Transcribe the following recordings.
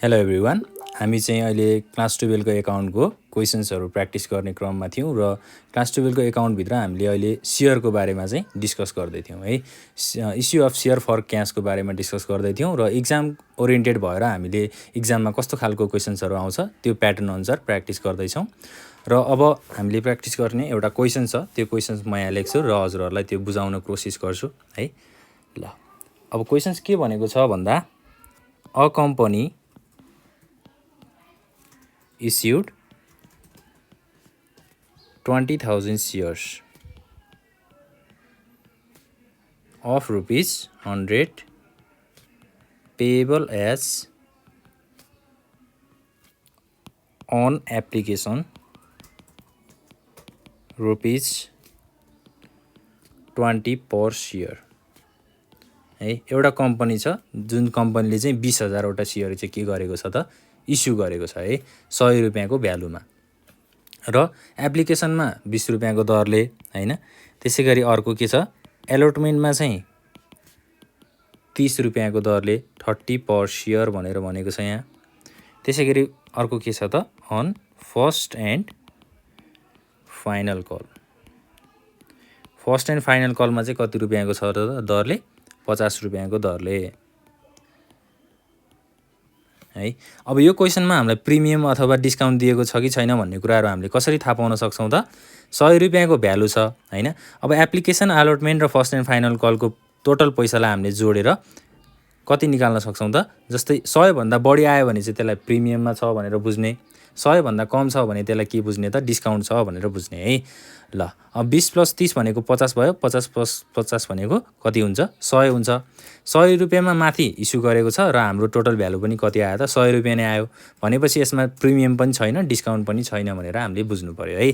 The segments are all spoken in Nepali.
हेलो एभ्रिवान, हामी चाहिँ अहिले क्लास 12को एकाउन्टको क्वेसन्सहरू प्र्याक्टिस गर्ने क्रममा थियौँ र क्लास 12को एकाउन्टभित्र हामीले अहिले सेयरको बारेमा चाहिँ डिस्कस गर्दै थियौँ है। इस्यु अफ सेयर फर क्यासको बारेमा डिस्कस गर्दै थियौँ र इक्जाम ओरिएन्टेड भएर हामीले इक्जाममा कस्तो खालको क्वेसन्सहरू आउँछ त्यो प्याटर्न अनुसार प्र्याक्टिस गर्दैछौँ। र अब हामीले प्र्याक्टिस गर्ने एउटा क्वेसन छ, त्यो क्वेसन्स म यहाँ लेख्छु र हजुरहरूलाई त्यो बुझाउन कोसिस गर्छु है। ल अब क्वेसन्स के भनेको छ भन्दा, a company issued 20,000 shares of rupees 100 payable as on application rupees 20 per share है। एउटा कम्पनी छ जुन कम्पनीले चाहिँ 20,000वटा सेयर चाहिँ के गरेको छ त, इस्यु गरेको छ है 100 रुपियाँको भ्यालुमा र एप्लिकेसनमा 20 रुपियाँको दरले हैन। त्यसै गरी अर्को के छ, एलोटमेन्टमा चाहिँ 30 रुपियाँको दरले 30 पर सेयर भनेर भनेको छ यहाँ। त्यसै गरी अर्को के छ त, on first and final call. First and final कलमा चाहिँ कति रुपियाँको छ त दरले, 50 रुपियाँको दरले है। अब यो क्वेसनमा हामीलाई प्रिमियम अथवा डिस्काउन्ट दिएको छ कि छैन भन्ने कुराहरू हामीले कसरी थाहा पाउन सक्छौँ त, 100 रुपियाँको भ्यालु छ हैन। अब एप्लिकेसन, अलटमेन्ट र फर्स्ट एन्ड फाइनल कलको टोटल पैसालाई हामीले जोडेर कति निकाल्न सक्छौँ त, जस्तै 100 भन्दा बढी आयो भने चाहिँ त्यसलाई प्रिमियममा छ भनेर बुझ्ने, 100 भन्दा कम छ भने त्यसलाई के बुझ्ने त, डिस्काउन्ट छ भनेर बुझ्ने है। ल अब 20 + 30 भनेको 50 भयो, 50 + 50 भनेको कति हुन्छ, 100 हुन्छ। 100 रुपियाँमा माथि इस्यु गरेको छ र हाम्रो टोटल भ्यालु पनि कति आयो त, 100 रुपियाँ नै आयो भनेपछि यसमा प्रिमियम पनि छैन, डिस्काउन्ट पनि छैन भनेर हामीले बुझ्नु पर्यो है।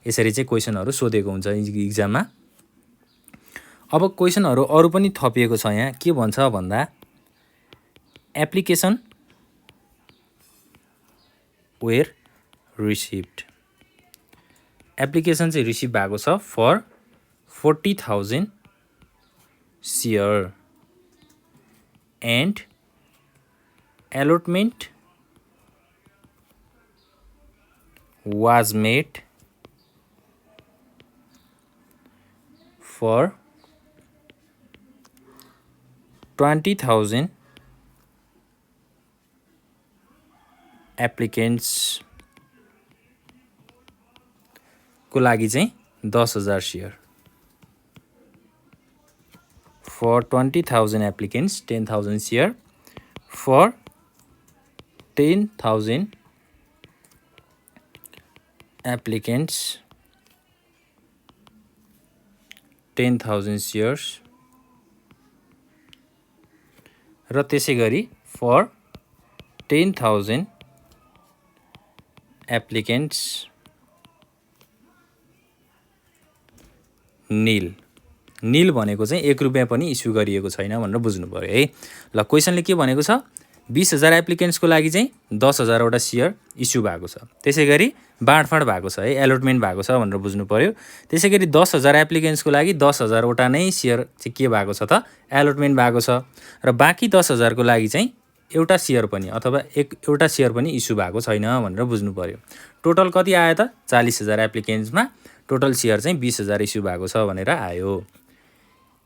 यसरी चाहिँ क्वेसनहरू सोधेको हुन्छ इक्जाममा। अब क्वेसनहरू अरू पनि थपिएको छ यहाँ। के भन्छ भन्दा, एप्लिकेसन वेयर रिसिभ्ड, एप्लिकेसन चाहिँ रिसिभ भएको छ for 40,000 share and allotment was made for 20,000 applicants को लागि चाहिँ 10,000 share, for 20,000 applicants 10,000 share, for 10,000 applicants 10,000 shares र त्यसै गरी for 10,000 applicants नील भनेको चाहिँ 1 रुपियाँ पनि इस्यु गरिएको छैन भनेर बुझ्नु पर्यो है। ल क्वेसनले के भनेको छ, 20,000 एप्लिकेन्ट्सको लागि चाहिँ 10,000वटा सेयर इस्यु भएको छ, त्यसै गरी बाँडफाँड भएको छ है, एलोटमेन्ट भएको छ भनेर बुझ्नु पर्यो। त्यसै गरी 10,000 एप्लिकेन्ट्सको लागि 10,000वटा नै सेयर चाहिँ के भएको छ त, एलोटमेन्ट भएको छ र बाँकी 10,000को लागि चाहिँ एउटा सेयर पनि अथवा एउटा सेयर पनि इस्यु भएको छैन भनेर बुझ्नु पर्यो। टोटल कति आयो त, 40,000 एप्लिकेन्ट्समा टोटल सेयर चाहिँ 20,000 इस्यु भएको छ भनेर आयो।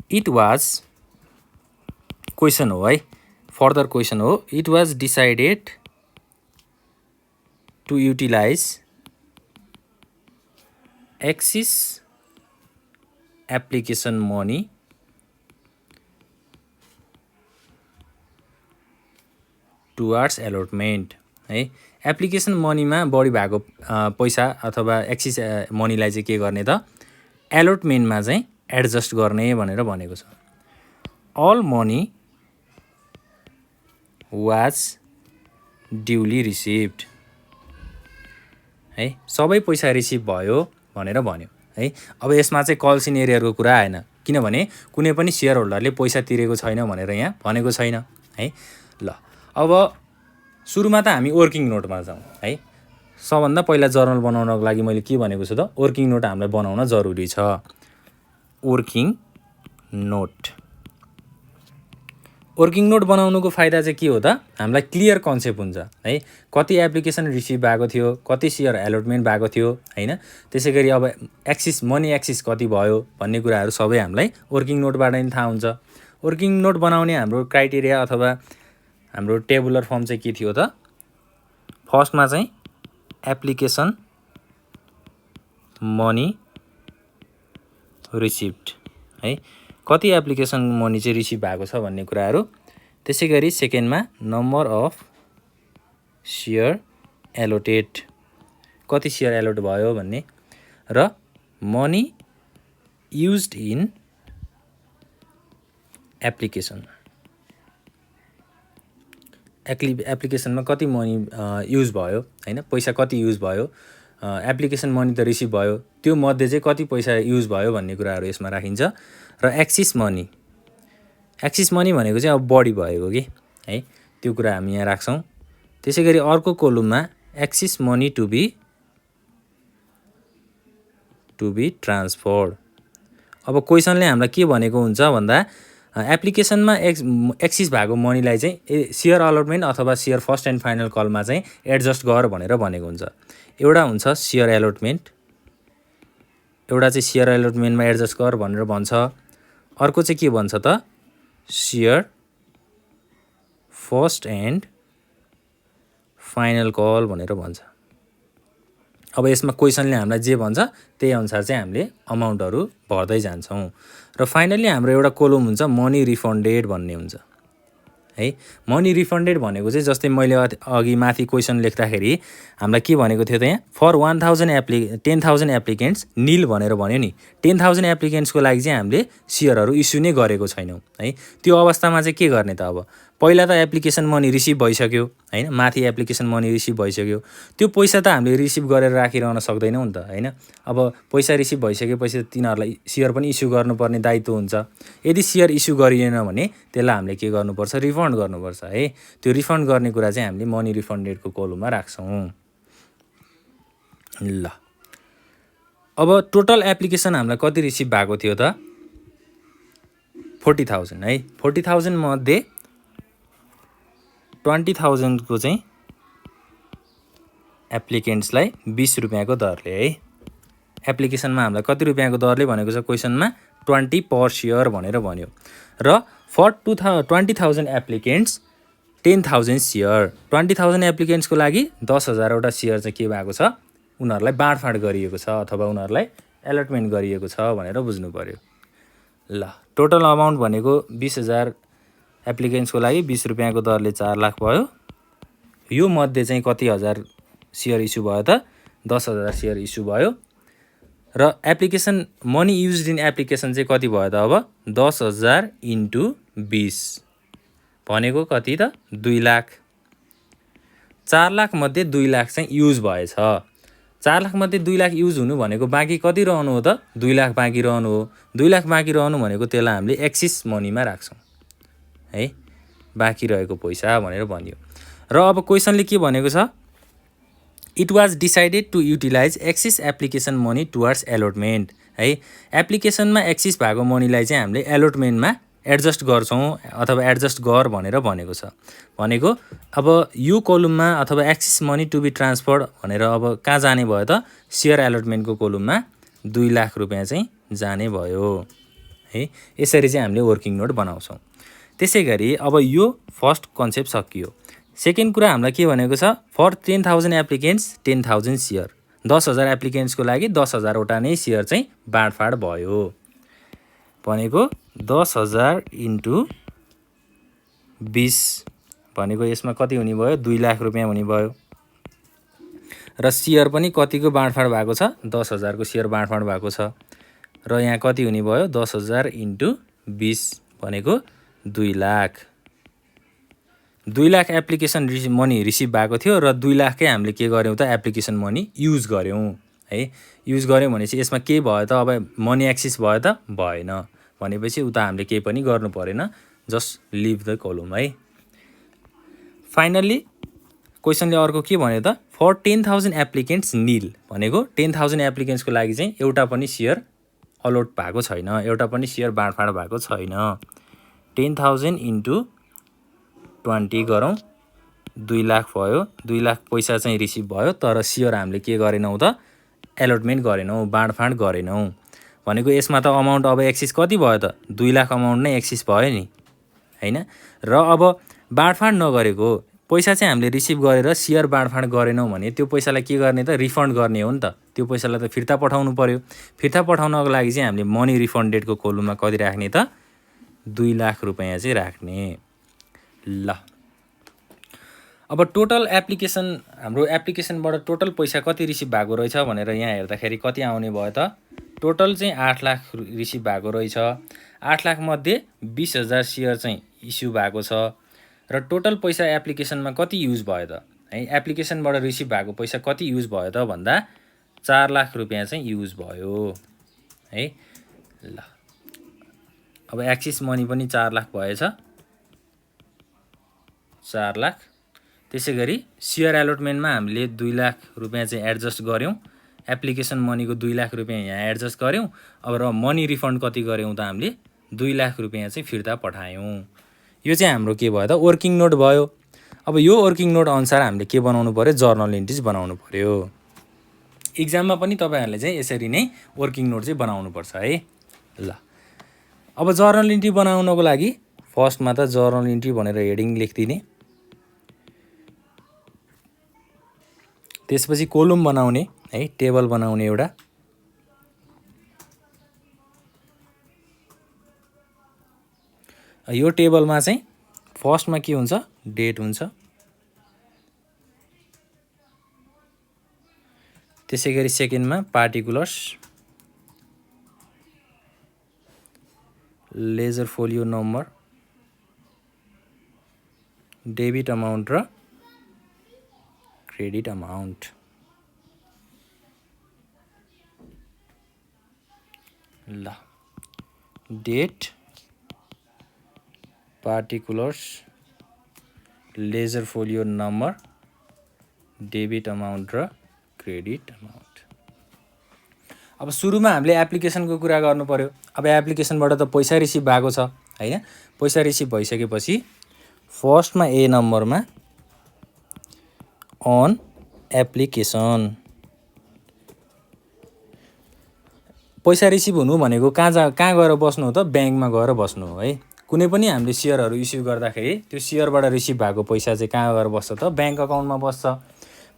इट वाज, क्वेसन हो है, फर्दर क्वेसन हो, it was decided to utilise excess application money towards allotment है। एप्लिकेसन मनीमा बढी भएको पैसा अथवा एक्सिस मनीलाई चाहिँ के गर्ने त, एलोटमेन्टमा चाहिँ एडजस्ट गर्ने भनेर भनेको छ। All money was duly received है, सबै पैसा रिसिभ भयो भनेर भन्यो है। अब यसमा चाहिँ कल सिनेरियोको कुरा आएन, किनभने कुनै पनि सेयर होल्डरले पैसा तिरेको छैन भनेर यहाँ भनेको छैन है। ल अब सुरुमा त हामी वर्किङ नोटमा जाउँ है। सबभन्दा पहिला जर्नल बनाउनको लागि मैले के भनेको छु त, वर्किङ नोट हामीलाई बनाउन जरुरी छ। वर्किङ नोट वर्किङ नोट बनाउनुको फाइदा चाहिँ के हो त, हामीलाई क्लियर कन्सेप्ट हुन्छ है, कति एप्लिकेसन रिसिभ भएको थियो, कति सेयर एलोटमेन्ट भएको थियो हैन, त्यसै गरी अब एक्सिस मनी एक्सिस कति भयो भन्ने कुराहरू सबै हामीलाई वर्किङ नोटबाट नै थाहा हुन्छ। वर्किङ नोट बनाउने हाम्रो क्राइटेरिया अथवा हाम्रो टेबुलर फर्म चाहिँ के थियो त, फर्स्टमा चाहिँ एप्लिकेसन मनी रिसिभ्ड है, कति एप्लिकेसन मनी चाहिँ रिसिभ भएको छ भन्ने कुराहरू। त्यसै गरी सेकेन्डमा नम्बर अफ सेयर एलोटेड, कति सेयर एलोट भयो भन्ने, र मनी युज्ड इन एप्लिकेसन, एप्लिकेसनमा कति मनी युज भयो हैन, पैसा कति युज भयो, एप्लिकेसन मनी त रिसिभ भयो, त्यो मध्ये चाहिँ कति पैसा युज भयो भन्ने कुराहरू यसमा राखिन्छ। र एक्सिस मनी भनेको चाहिँ अब बढी भएको कि है, त्यो कुरा हामी यहाँ राख्छौँ। त्यसै गरी अर्को कोलममा excess money to be transferred. अब क्वेसनले हामीलाई के भनेको हुन्छ भन्दा एप्लिकेसनमा एक्सिस भएको मनीलाई चाहिँ सेयर अलटमेन्ट अथवा सेयर फर्स्ट एन्ड फाइनल कलमा चाहिँ एडजस्ट गर भनेर भनेको हुन्छ। एउटा हुन्छ सेयर एलोटमेन्ट, एउटा चाहिँ सेयर एलोटमेन्टमा एडजस्ट गर भनेर भन्छ, अर्को चाहिँ के भन्छ त, share first and final call भनेर भन्छ। अब यसमा क्वेसनले हामीलाई जे भन्छ त्यही अनुसार चाहिँ हामीले अमाउन्टहरू भर्दै जान्छौँ। र फाइनली हाम्रो एउटा कोलम हुन्छ मनी रिफन्डेड भन्ने हुन्छ है। मनी रिफन्डेड भनेको चाहिँ जस्तै मैले अघि माथि क्वेसन लेख्दाखेरि हामीलाई के भनेको थियो त, यहाँ फर 10,000 एप्लिकेन्ट्स निल भनेर भन्यो नि, 10,000 एप्लिकेन्ट्सको लागि चाहिँ हामीले सेयरहरू इस्यु नै गरेको छैनौँ है। त्यो अवस्थामा चाहिँ के गर्ने त, अब पहिला त एप्लिकेसन मनी रिसिभ भइसक्यो हैन, माथि एप्लिकेसन मनी रिसिभ भइसक्यो, त्यो पैसा त हामीले रिसिभ गरेर राखिरहन सक्दैनौँ नि त हैन। अब पैसा रिसिभ भइसकेपछि तिनीहरूलाई सेयर पनि इस्यु गर्नुपर्ने दायित्व हुन्छ। यदि सेयर इस्यु गरिएन भने त्यसलाई हामीले के गर्नुपर्छ, रिफन्ड गर्नुपर्छ है। त्यो रिफन्ड गर्ने कुरा चाहिँ हामीले मनी रिफन्डेडको कोलममा राख्छौँ। ल अब टोटल एप्लिकेसन हामीलाई कति रिसिभ भएको थियो त, 40,000 है। 40,000 मध्ये 20,000 को चाहिँ एप्लिकेन्ट्सलाई 20 रुपियाँको दरले है। एप्लिकेसनमा हामीलाई कति रुपियाँको दरले भनेको छ क्वेसनमा, 20 पर सेयर भनेर भन्यो। र फर 20,000 एप्लिकेन्ट्स 10,000 सेयर, 20,000 एप्लिकेन्ट्सको लागि 10,000 वटा सेयर चाहिँ के भएको छ, उनीहरूलाई बाँडफाँड गरिएको छ अथवा उनीहरूलाई एलोटमेन्ट गरिएको छ भनेर बुझ्नु पर्यो। ल टोटल अमाउन्ट भनेको 20,000 एप्लिकेन्ट्सको लागि 20 रुपियाँको दरले 4 लाख भयो। यो मध्ये चाहिँ कति हजार सेयर इस्यु भयो त, 10,000 सेयर इस्यु भयो। र application money used in application चाहिँ कति भयो त, अब 10,000 × 20 भनेको कति त, 2 लाख। 4 लाख मध्ये 2 लाख चाहिँ युज भएछ। 4 लाख मध्ये 2 लाख युज हुनु भनेको बाँकी कति रहनु हो त, 2 लाख बाँकी रहनु हो। 2 लाख बाँकी रहनु भनेको त्यसलाई हामीले एक्सिस मनीमा राख्छौँ है, बाँकी रहेको पैसा भनेर भनियो। र अब क्वेसनले के भनेको छ, it was decided to utilise excess application money towards allotment है। एप्लिकेसनमा एक्सिस भएको मनीलाई चाहिँ हामीले एलोटमेन्टमा एडजस्ट गर्छौँ अथवा एडजस्ट गर भनेर भनेको छ। भनेको अब यो कोलममा अथवा excess money to be transferred भनेर अब कहाँ जाने भयो त, सेयर एलोटमेन्टको कोलममा 2 लाख रुपियाँ चाहिँ जाने भयो है। यसरी चाहिँ हामीले वर्किङ नोट बनाउँछौँ। त्यसै गरी अब यो फर्स्ट कन्सेप्ट सकियो। सेकेन्ड कुरा हामीलाई के भनेको छ, फर 10,000 एप्लिकेन्ट्स 10,000 सेयर, 10,000 एप्लिकेन्ट्सको लागि 10,000 वटा नै सेयर चाहिँ बाँडफाँड भयो भनेको 10,000 × 20 भनेको यसमा कति हुने भयो, 2 लाख रुपियाँ हुने भयो। र सेयर पनि कतिको बाँडफाँड भएको छ, 10,000 को सेयर बाँडफाँड भएको छ। र यहाँ कति हुने भयो, 10,000 × 20 भनेको 2 lakh. 2 lakh application money receive भएको थियो र 2 लाखकै हामीले के गर्यौँ त, एप्लिकेसन मनी युज गर्यौँ है। युज गर्यौँ भनेपछि यसमा के भयो त, अब मनी एक्सिस भयो त, भएन भनेपछि उता हामीले केही पनि गर्नु परेन, जस्ट लिभ द कोलम है। फाइनल्ली क्वेसनले अर्को के भन्यो त, फर 10,000 एप्लिकेन्ट्स निल भनेको 10,000 एप्लिकेन्ट्सको लागि चाहिँ एउटा पनि सेयर अलट भएको छैन, एउटा पनि सेयर बाँडफाँड भएको छैन। 10,000 × 20 गरौँ 2 लाख भयो 2 लाख पैसा चाहिँ रिसिभ भयो तर सियर हामीले के गरेनौँ त एलोटमेन्ट गरेनौँ बाँडफाँड गरेनौँ भनेको यसमा त अमाउन्ट अब एक्सिस कति भयो त 2 लाख अमाउन्ट नै एक्सिस भयो नि हैन र अब बाँडफाँड नगरेको पैसा चाहिँ हामीले रिसिभ गरेर सियर बाँडफाँड गरेनौँ भने त्यो पैसालाई के गर्ने त रिफन्ड गर्ने हो नि त त्यो पैसालाई त फिर्ता पठाउनु पर्यो फिर्ता पठाउनको लागि चाहिँ हामीले मनी रिफन्डेडको कोलममा कति राख्ने त 2 लाख रुपैयाँ चाहिँ राख्ने ल अब टोटल एप्लिकेसन हाम्रो एप्लिकेसनबाट टोटल पैसा कति रिसिभ भएको रहेछ भनेर यहाँ हेर्दाखेरि कति आउने भयो त टोटल चाहिँ 8 लाख रिसिभ भएको रहेछ 8 लाख मध्ये 20,000 सियर चाहिँ इस्यु भएको छ र टोटल पैसा एप्लिकेसनमा कति युज भयो त है एप्लिकेसनबाट रिसिभ भएको पैसा कति युज भयो त भन्दा 4 लाख रुपैयाँ चाहिँ युज भयो है ल अब एक्सिस मनी पनि 4 लाख भएछ 4 लाख त्यसैगरी सियर एलोटमेन्टमा हामीले 2 लाख रुपैयाँ चाहिँ एडजस्ट गर्यौं एप्लिकेसन मनीको 2 लाख रुपैयाँ यहाँ एडजस्ट गर्यौं अब र मनी रिफन्ड कति गर्यौं त हामीले 2 लाख रुपैयाँ चाहिँ फिर्ता पठायौं यो चाहिँ हाम्रो के भयो त वर्किङ नोट भयो अब यो वर्किङ नोट अनुसार हामीले के बनाउनु पर्यो जर्नल एन्ट्रीज बनाउनु पर्यो एक्जाममा पनि तपाईहरुले चाहिँ यसरी नै वर्किङ नोट चाहिँ बनाउनु पर्छ है ल अब जर्नल एन्ट्री बनाउनको लागि फर्स्टमा त जर्नल एन्ट्री भनेर हेडिङ लेख्दिने त्यसपछि कोलम बनाउने है टेबल बनाउने एउटा यो टेबलमा चाहिँ फर्स्टमा के हुन्छ डेट हुन्छ त्यसैगरी सेकेन्डमा particulars ledger folio number debit amount र क्रेडिट अमाउन्ट ल date particulars ledger folio number debit amount र क्रेडिट अमाउन्ट अब सुरुमा हामीले एप्लिकेसनको कुरा गर्नु पर्यो अब एप्लिकेसनबाट त पैसा रिसिभ भएको छ हैन पैसा रिसिभ भइसकेपछि फर्स्टमा ए नम्बरमा अन एप्लिकेसन पैसा रिसिभ हुनु भनेको कहाँ गएर बस्नु हो त ब्याङ्कमा गएर बस्नु हो है कुनै पनि हामीले सियरहरु इस्यु गर्दाखेरि त्यो सियरबाट रिसिभ भएको पैसा चाहिँ कहाँ गएर बस्छ त ब्याङ्क अकाउन्टमा बस्छ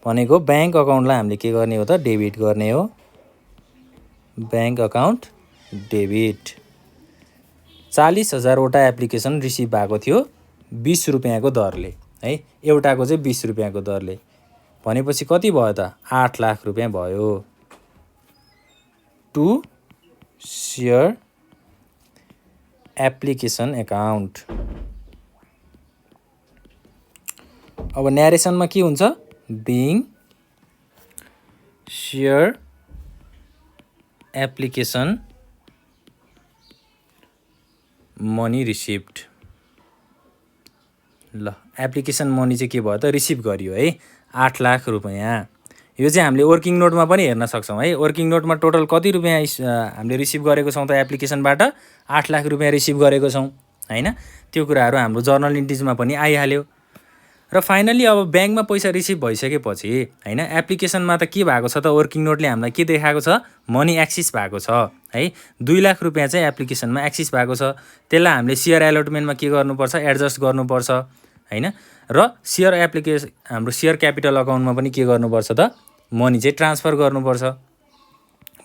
भनेको ब्याङ्क अकाउन्टलाई हामीले के गर्ने हो त डेबिट गर्ने हो ब्याङ्क अकाउन्ट डेबिट 40,000 वटा एप्लिकेसन रिसिभ भएको थियो 20 रुपैयाँको दरले है एउटाको चाहिँ 20 रुपैयाँको दरले भनेपछि कति भयो त 8 लाख रुपैयाँ भयो टु सियर एप्लिकेसन अकाउन्ट अब न्यारेसनमा के हुन्छ being share application money received ल एप्लिकेसन मनी चाहिँ के भयो त रिसिभ गरियो है 8 लाख रुपैयाँ यो चाहिँ हामीले वर्किङ नोटमा पनि हेर्न सक्छौं है वर्किङ नोटमा टोटल कति रुपैयाँ हामीले रिसिभ गरेको छौं त एप्लिकेसनबाट 8 लाख रुपैयाँ रिसिभ गरेको छौं हैन त्यो कुराहरु हाम्रो जर्नल एन्ट्रीजमा पनि आइहाल्यो र फाइनली अब ब्याङ्कमा पैसा रिसिभ भइसकेपछि हैन एप्लिकेसनमा त के भएको छ त वर्किङ नोटले हामीलाई के देखाएको छ मनी एक्सिस भएको छ है 2 लाख रुपैयाँ चाहिँ एप्लिकेसनमा एक्सिस भएको छ त्यसलाई हामीले सियर एलोटमेन्टमा के गर्नुपर्छ एडजस्ट गर्नुपर्छ हैन र सियर एप्लिकेसन हाम्रो सियर क्यापिटल अकाउन्टमा पनि के गर्नुपर्छ त मनी चाहिँ ट्रान्सफर गर्नुपर्छ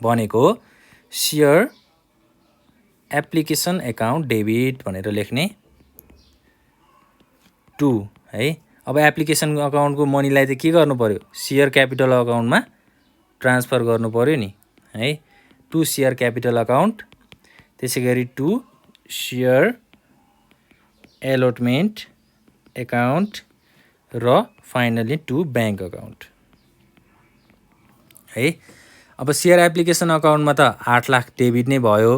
भनेको सियर एप्लिकेसन अकाउन्ट डेबिट भनेर लेख्ने टु है अब एप्लिकेसन अकाउन्टको मनीलाई चाहिँ के गर्नु पर्यो सियर क्यापिटल अकाउन्टमा ट्रान्सफर गर्नु पर्यो नि है टु सियर क्यापिटल अकाउन्ट त्यसैगरी टु सियर एलोटमेन्ट अकाउन्ट र फाइनली टु ब्याङ्क अकाउन्ट है अब सियर एप्लिकेसन अकाउन्टमा त 8 लाख डेबिट नै भयो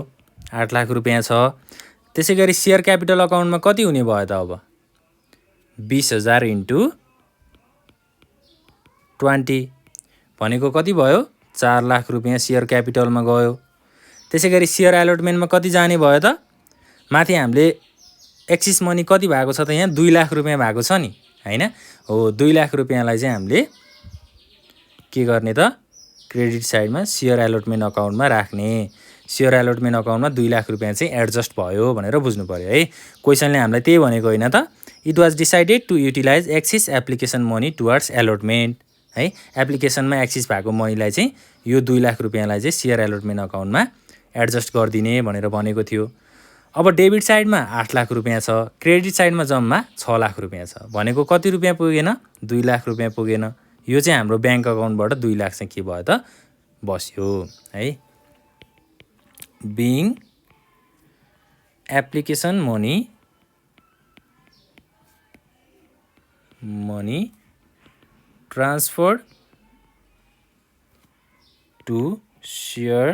8 लाख रुपैयाँ छ त्यसैगरी सियर क्यापिटल अकाउन्टमा कति हुने भयो त अब 20,000 इन्टु 20 भनेको कति भयो 4 लाख रुपैयाँ सियर क्यापिटलमा गयो त्यसैगरी सियर एलोटमेन्टमा कति जाने भयो त माथि हामीले एक्सिस मनी कति भएको छ त यहाँ 2 लाख रुपियाँ भएको छ नि हैन हो 2 लाख रुपियाँलाई चाहिँ हामीले के गर्ने त क्रेडिट साइडमा सेयर एलोटमेन्ट अकाउन्टमा राख्ने सेयर एलोटमेन्ट अकाउन्टमा 2 लाख रुपियाँ चाहिँ एडजस्ट भयो भनेर बुझ्नु पर्यो है क्वेशनले हामीलाई त्यही भनेको होइन त it was decided to utilise excess application money towards allotment है एप्लिकेसनमा एक्सिस भएको मनीलाई चाहिँ यो 2 लाख रुपियाँलाई चाहिँ सेयर एलोटमेन्ट अकाउन्टमा एडजस्ट गरिदिने भनेर भनेको थियो अब डेबिट साइडमा 8 लाख रुपियाँ छ क्रेडिट साइडमा जम्मा 6 लाख रुपियाँ छ भनेको कति रुपियाँ पुगेन 2 लाख रुपियाँ पुगेन यो चाहिँ हाम्रो ब्याङ्क अकाउन्टबाट 2 लाख चाहिँ के भयो त बस्यो है being application money transferred to share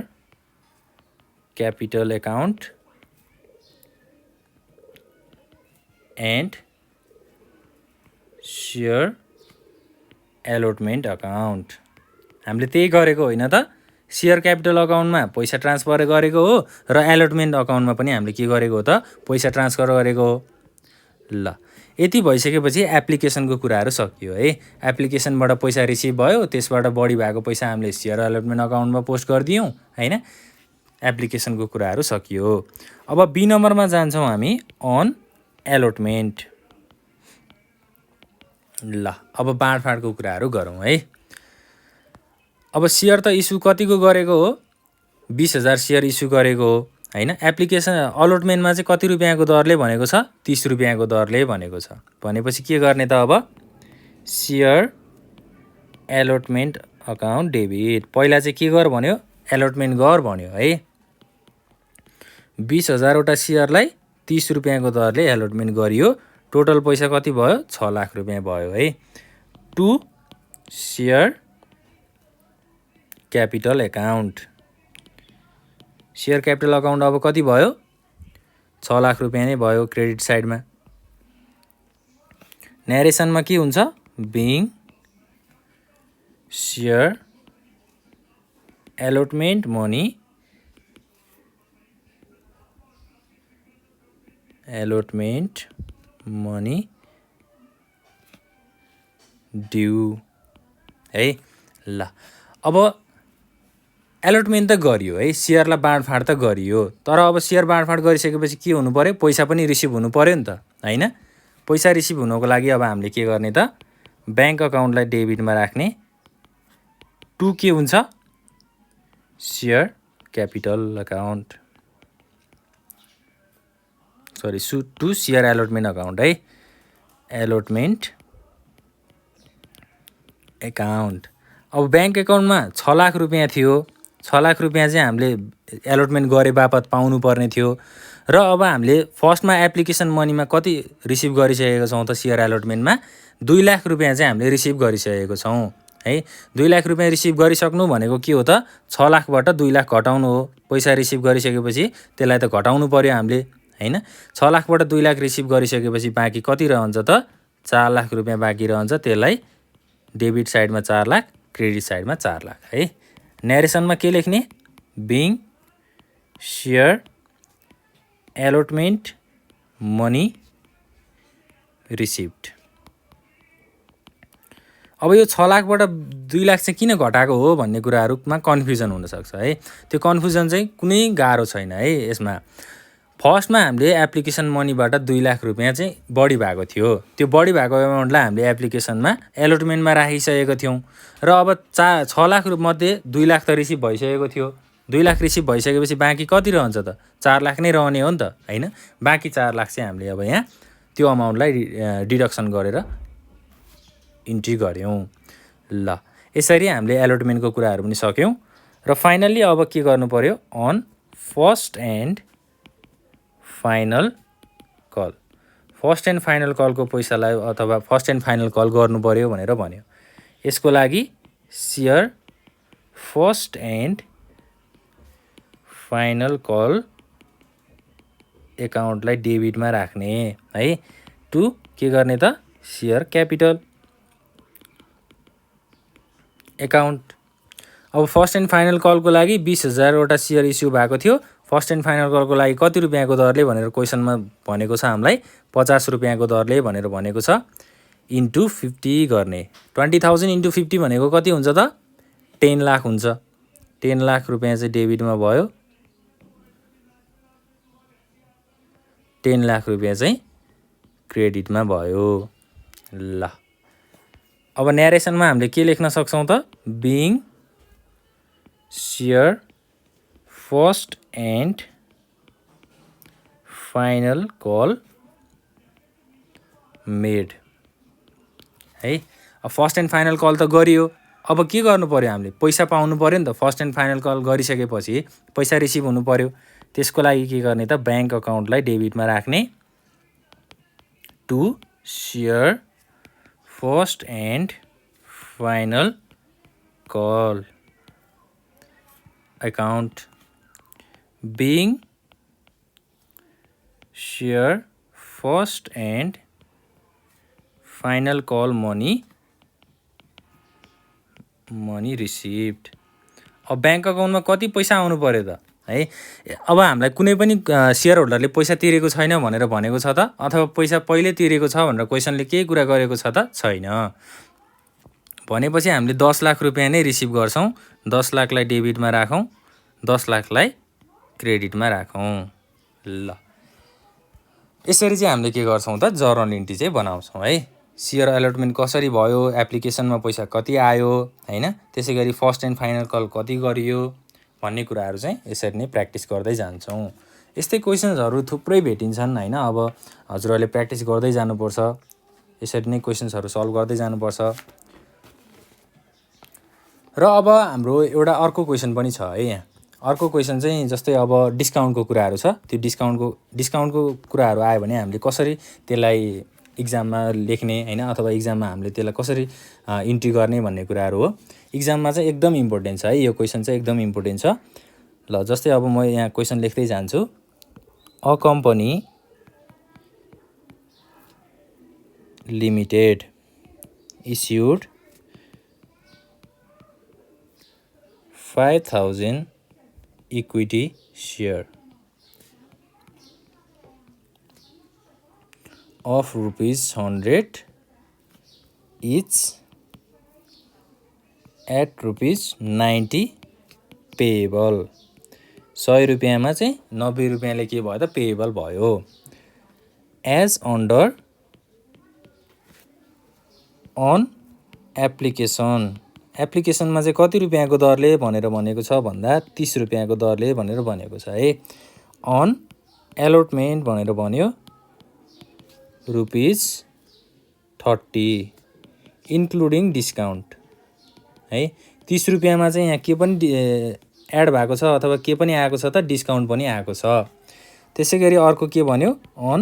capital account and share allotment account हामीले त्यही गरेको होइन त सेयर क्यापिटल अकाउन्टमा पैसा ट्रान्सफर गरेको हो र एलोटमेन्ट अकाउन्टमा पनि हामीले के गरेको हो त पैसा ट्रान्सफर गरेको हो ल यति भइसकेपछि एप्लिकेसनको कुराहरू सकियो है एप्लिकेसनबाट पैसा रिसिभ भयो त्यसबाट बढी भएको पैसा हामीले सेयर एलोटमेन्ट अकाउन्टमा पोस्ट गरिदियौँ हैन एप्लिकेसनको कुराहरू सकियो अब बी नम्बरमा जान्छौँ हामी अन एलोटमेन्ट ल अब बाँडफाँडको कुराहरू गरौँ है अब सेयर त इस्यु कतिको गरेको हो 20,000 सेयर इस्यु गरेको हो हैन एप्लिकेसन अलोटमेन्टमा चाहिँ कति रुपियाँको दरले भनेको छ 30 रुपियाँको दरले भनेको छ भनेपछि के गर्ने त अब सेयर एलोटमेन्ट अकाउन्ट डेबिट पहिला चाहिँ के गर भन्यो एलोटमेन्ट गर भन्यो है 20,000 वटा सेयरलाई 30 रुपियाँको दरले एलोटमेन्ट गरियो टोटल पैसा कति भयो 6 लाख रुपियाँ भयो है to share capital account share capital account अब कति भयो 6 लाख रुपियाँ नै भयो क्रेडिट साइडमा न्यारेसनमा के हुन्छ being share allotment money due है ल अब एलोटमेन्ट त गरियो है सेयरलाई बाँडफाँड त गरियो तर अब सेयर बाँडफाँड गरिसकेपछि के हुनु पर्यो पैसा पनि रिसिभ हुनु पर्यो नि त हैन पैसा रिसिभ हुनको लागि अब हामीले के गर्ने त ब्याङ्क अकाउन्टलाई डेबिटमा राख्ने टु के हुन्छ share capital account sorry to share allotment account है एलोटमेन्ट एकाउन्ट अब ब्याङ्क एकाउन्टमा 6 लाख रुपियाँ थियो 6 लाख रुपियाँ चाहिँ हामीले एलोटमेन्ट गरे बापत पाउनु पर्ने थियो र अब हामीले फर्स्टमा एप्लिकेसन मनीमा कति रिसिभ गरिसकेको छौँ त सेयर एलोटमेन्टमा 2 लाख रुपियाँ चाहिँ हामीले रिसिभ गरिसकेको छौँ है 2 लाख रुपियाँ रिसिभ गरिसक्नु भनेको के हो त 6 लाखबाट 2 लाख घटाउनु हो पैसा रिसिभ गरिसकेपछि त्यसलाई त घटाउनु पर्यो हामीले हैन 6 लाखबाट 2 लाख रिसिभ गरिसकेपछि बाँकी कति रहन्छ त 4 लाख रुपियाँ बाँकी रहन्छ त्यसलाई डेबिट साइडमा 4 लाख क्रेडिट साइडमा 4 लाख है न्यारेसनमा के लेख्ने being share allotment money received अब यो 6 लाखबाट 2 लाख चाहिँ किन घटाएको हो भन्ने कुराहरूमा कन्फ्युजन हुनसक्छ है त्यो कन्फ्युजन चाहिँ कुनै गाह्रो छैन है यसमा फर्स्टमा हामीले एप्लिकेसन मनीबाट 2 लाख रुपियाँ चाहिँ बढी भएको थियो त्यो बढी भएको एमाउन्टलाई हामीले एप्लिकेसनमा एलोटमेन्टमा राखिसकेको थियौँ र अब 6 लाख मध्ये 2 लाख त रिसिभ भइसकेको थियो 2 लाख रिसिभ भइसकेपछि बाँकी कति रहन्छ त 4 लाख नै रहने हो नि त हैन बाँकी 4 लाख चाहिँ हामीले अब यहाँ त्यो अमाउन्टलाई डिडक्सन गरेर इन्ट्री गर्यौँ ल यसरी हामीले एलोटमेन्टको कुराहरू पनि सक्यौँ र फाइनल्ली अब के गर्नु पर्यो on first and final call first and final कलको पैसालाई अथवा फर्स्ट एन्ड फाइनल कल गर्नु पर्यो भनेर भन्यो यसको लागि share first and final call एकाउन्टलाई डेबिटमा राख्ने है टु के गर्ने त सेयर क्यापिटल एकाउन्ट अब फर्स्ट एन्ड फाइनल कलको लागि 20,000 वटा सेयर इस्यु भएको थियो फर्स्ट एन्ड फाइनल कलको लागि कति रुपियाँको दरले भनेर क्वेसनमा भनेको छ हामीलाई 50 रुपियाँको दरले भनेर भनेको छ इन्टु 50 गर्ने 20,000 इन्टु 50 भनेको कति हुन्छ त 10 लाख हुन्छ 10 लाख रुपियाँ चाहिँ डेबिटमा भयो 10 लाख रुपियाँ चाहिँ क्रेडिटमा भयो ल अब न्यारेसनमा हामीले के लेख्न सक्छौं त being share first and final call made है अब फर्स्ट एन्ड फाइनल कल त गरियो अब के गर्नु पर्यो हामीले पैसा पाउनु पर्यो नि त फर्स्ट एन्ड फाइनल कल गरिसकेपछि पैसा रिसिभ हुनु पर्यो त्यसको लागि के गर्ने त बैंक अकाउन्टलाई डेबिटमा राख्ने to share first and final call account being share first and final call money received अब बैंक अकाउन्टमा कति पैसा आउनु पर्यो त है अब हामीलाई कुनै पनि शेयर होल्डरले पैसा तिरेको छैन भनेर भनेको छ त अथवा पैसा पहिले तिरेको छ भनेर क्वेसनले केही कुरा गरेको छ त छैन भनेपछि हामीले 10 लाख रुपियाँ नै रिसिभ गर्छौं 10 लाखलाई डेबिटमा राखौं 10 लाखलाई क्रेडिटमा राखौं ल यसरी चाहिँ हामीले के गर्छौं त जर्नल एन्ट्री चाहिँ बनाउँछौं है शेयर अलटमेन्ट कसरी भयो एप्लिकेसनमा पैसा कति आयो हैन त्यसैगरी फर्स्ट एन्ड फाइनल कल कति गरियो भन्ने कुराहरु चाहिँ यसरी नै प्र्याक्टिस गर्दै जान्छौं यस्तै क्वेशन्सहरु थुप्रै भेटिन्छन् हैन अब हजुरहरुले प्र्याक्टिस गर्दै जानुपर्छ यसरी नै क्वेशन्सहरु सल्भ गर्दै जानुपर्छ र अब हाम्रो एउटा अर्को क्वेशन पनि छ है यहाँ अर्को क्वेशन चाहिँ जस्तै अब डिस्काउन्टको कुराहरु छ त्यो डिस्काउन्टको कुराहरु आयो भने हामीले कसरी त्यसलाई एक्जाममा लेख्ने हैन अथवा एक्जाममा हामीले त्यसलाई कसरी इन्ट्री गर्ने भन्ने कुराहरु हो एक्जाममा चाहिँ एकदम इम्पोर्टेन्ट छ है यो क्वेशन चाहिँ एकदम इम्पोर्टेन्ट छ ल जस्तै अब म यहाँ क्वेशन लेख्दै जान्छु a company limited issued 5,000 equity share of ₹100 each at ₹90 payable 100 रुपैयाँमा चाहिँ 90 रुपैयाँले के भयो त पेएबल भयो as under on एप्लिकेसनमा चाहिँ कति रुपैयाँको दरले भनेर भनेको छ भन्दा 30 रुपैयाँको दरले भनेर भनेको छ है अन एलोटमेन्ट भनेर भन्यो ₹30 इन्क्लुडिङ डिस्काउन्ट है 30 रुपैयाँमा चाहिँ यहाँ के पनि एड भएको छ अथवा के पनि आएको छ त डिस्काउन्ट पनि आएको छ त्यसैगरी अर्को के भन्यो on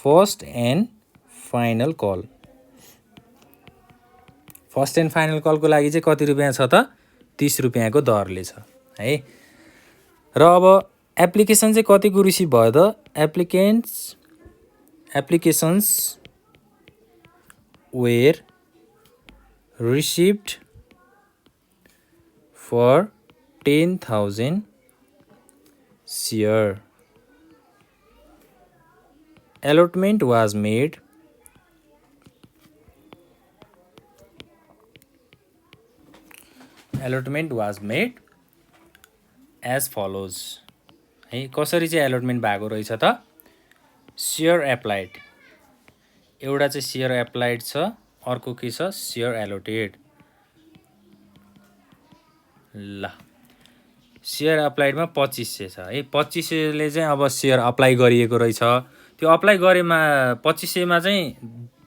first and final call first and final कलको लागि चाहिँ कति रुपैयाँ छ त 30 रुपैयाँको दरले छ है र अब एप्लिकेसन चाहिँ कतिको रिसिभ भयो त applications were received for 10,000 share allotment was made as follows है कसरी चाहिँ एलोटमेन्ट भएको रहेछ त शेयर एप्लाइड एउटा चाहिँ शेयर एप्लाइड छ अर्को के छ शेयर एलोटेड ल शेयर एप्लाइडमा 2500 छ है 2500 ले चाहिँ अब शेयर अप्लाई गरिएको रहेछ त्यो अप्लाई गरेमा 2500 मा चाहिँ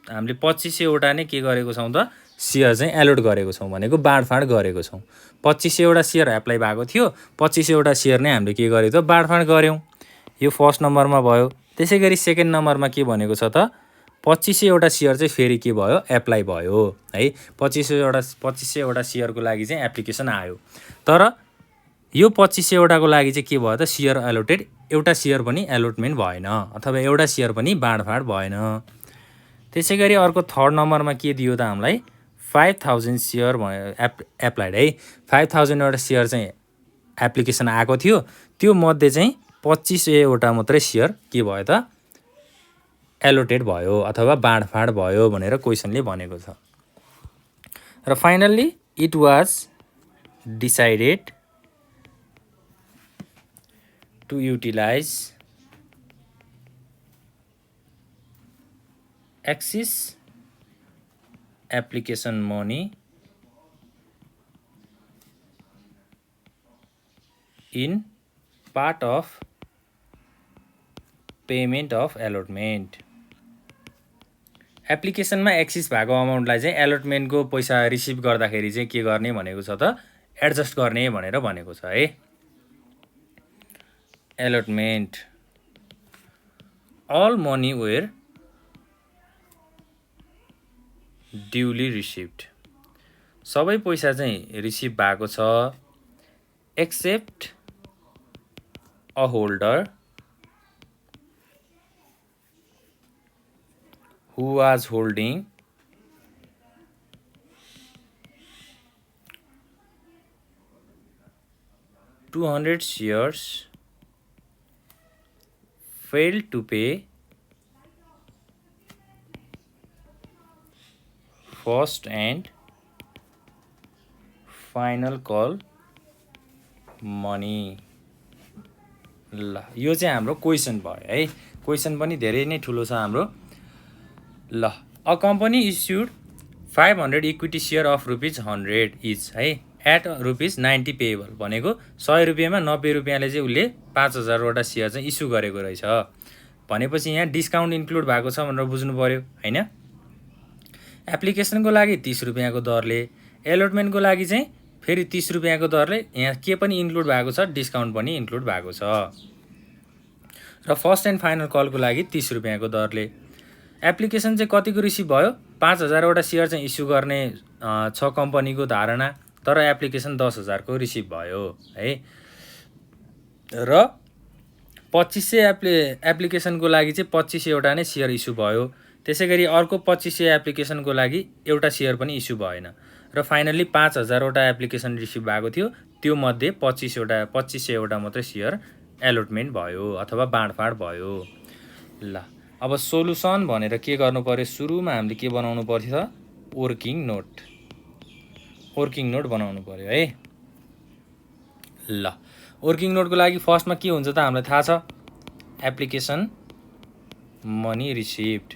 हामीले 2500 वटा नै के गरेको छौं त शेयर चाहिँ एलोट गरेको छौं भनेको बाडफाड गरेको छौं 2500 वटा शेयर एप्लाई भएको थियो 2500 वटा शेयर नै हामीले के गर्यो त बाडफाड गर्यौं यो फर्स्ट नम्बरमा भयो त्यसैगरी सेकेन्ड नम्बरमा के भनेको छ त 2500 वटा शेयर चाहिँ फेरि के भयो एप्लाई भयो है 2500 वटा शेयरको लागि चाहिँ एप्लिकेसन आयो तर यो 2500 वटाको लागि चाहिँ के भयो त शेयर एलोटेड एउटा शेयर पनि एलोटमेन्ट भएन अथवा एउटा शेयर पनि बाडफाड भएन त्यसैगरी अर्को थर्ड नम्बरमा के दियो त हामीलाई 5000 शेयर एप्लाइड है 5000 वटा शेयर चाहिँ एप्लिकेसन आएको थियो त्यो मध्ये चाहिँ 2500 मात्रै सेयर के भयो त एलोटेड भयो अथवा बाँडफाँड भयो भनेर क्वेसनले भनेको छ। र finally it was decided to utilise excess application money in part of payment of allotment. एप्लिकेसनमा एक्सिस भएको अमाउन्टलाई चाहिँ एलोटमेन्टको पैसा रिसिभ गर्दाखेरि चाहिँ के गर्ने भनेको छ त एडजस्ट गर्ने भनेर भनेको छ है। Allotment all money were duly received, सबै पैसा चाहिँ रिसिभ भएको छ except a holder who was holding $200 shares failed to pay first and final call money। ल यो चाहिँ हाम्रो क्वेसन भयो है। क्वेसन पनि धेरै नै ठुलो छ हाम्रो। ल a company issued 500 equity share of ₹100 each है एट ₹90 पेएबल भनेको 100 रुपियाँमा 90 रुपियाँले चाहिँ उसले 5000वटा सेयर चाहिँ इस्यु गरेको रहेछ भनेपछि यहाँ डिस्काउन्ट इन्क्लुड भएको छ भनेर बुझ्नु पर्यो हैन। एप्लिकेसनको लागि 30 रुपियाँको दरले, एलोटमेन्टको लागि चाहिँ फेरि 30 रुपियाँको दरले, यहाँ के पनि इन्क्लुड भएको छ डिस्काउन्ट पनि इन्क्लुड भएको छ। र फर्स्ट एन्ड फाइनल कलको लागि 30 रुपियाँको दरले। एप्लिकेसन चाहिँ कतिको रिसिभ भयो 5000वटा सेयर चाहिँ इस्यु गर्ने छ कम्पनीको धारणा, तर एप्लिकेसन 10000को रिसिभ भयो है। र 2500 एप्लिकेसनको लागि चाहिँ 2500वटा नै सेयर इस्यु भयो। त्यसै गरी अर्को 2500 एप्लिकेसनको लागि एउटा सेयर पनि इस्यु भएन। र फाइनल्ली 5000वटा एप्लिकेसन रिसिभ भएको थियो त्यो मध्ये 2500वटा मात्रै सेयर एलोटमेन्ट भयो अथवा बाँडफाँड भयो। ल अब सोलुसन भनेर के गर्नु पर्यो, सुरुमा हामीले के बनाउनु पर्यो त वर्किङ नोट बनाउनु पर्यो है। ल वर्किङ नोटको लागि फर्स्टमा के हुन्छ त हामीलाई थाहा छ एप्लिकेसन मनी रिसिभ्ड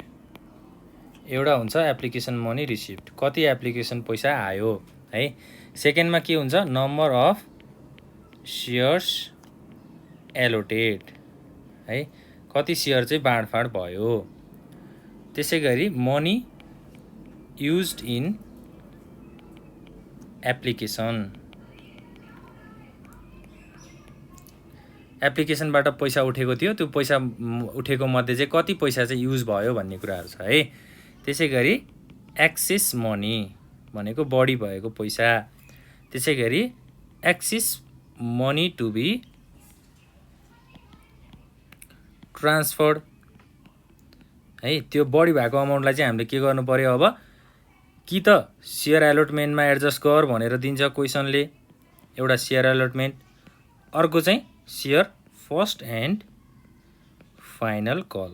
एउटा हुन्छ, एप्लिकेसन मनी रिसिभ्ड कति एप्लिकेसन पैसा आयो है। सेकेन्डमा के हुन्छ नम्बर अफ सेयर्स एलोटेड है कति सेयर चाहिँ बाँडफाँड भयो। त्यसै गरी मनी युज्ड इन एप्लिकेसनबाट पैसा उठेको थियो त्यो पैसा उठेको मध्ये चाहिँ कति पैसा चाहिँ युज भयो भन्ने कुराहरू छ है। त्यसै गरी एक्सेस मनी भनेको बढी भएको पैसा। त्यसै गरी excess money to be transferred है त्यो बढी भएको अमाउन्टलाई चाहिँ हामीले के गर्नु पर्यो अब कि त सेयर एलोटमेन्टमा एडजस्ट गर भनेर दिन्छ क्वेसनले एउटा सेयर एलोटमेन्ट, अर्को चाहिँ share first and final call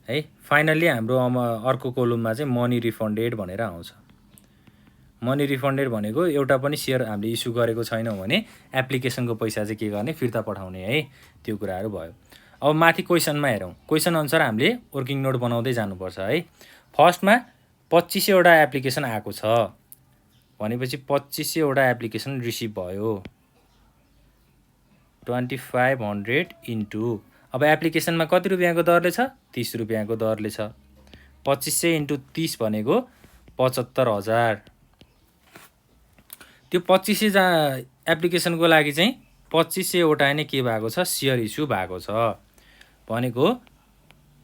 है। फाइनल्ली हाम्रो अर्को कोलममा चाहिँ मनी रिफन्डेड भनेर आउँछ। मनी रिफन्डेड भनेको एउटा पनि सेयर हामीले इस्यु गरेको छैनौँ भने एप्लिकेसनको पैसा चाहिँ के गर्ने फिर्ता पठाउने है त्यो कुराहरू भयो। अब माथि क्वेसनमा हेरौँ, क्वेसन अनुसार हामीले वर्किङ नोट बनाउँदै जानुपर्छ है। फर्स्टमा 2500वटा एप्लिकेसन आएको छ भनेपछि 2500वटा एप्लिकेसन रिसिभ भयो 2500 इन्टु अब एप्लिकेसनमा कति रुपियाँको दरले छ 30 रुपियाँको दरले छ 2500 इन्टु 30 भनेको 75000। त्यो 2500 एप्लिकेसनको लागि चाहिँ 2500वटा नै के भएको छ सेयर इस्यु भएको छ भनेको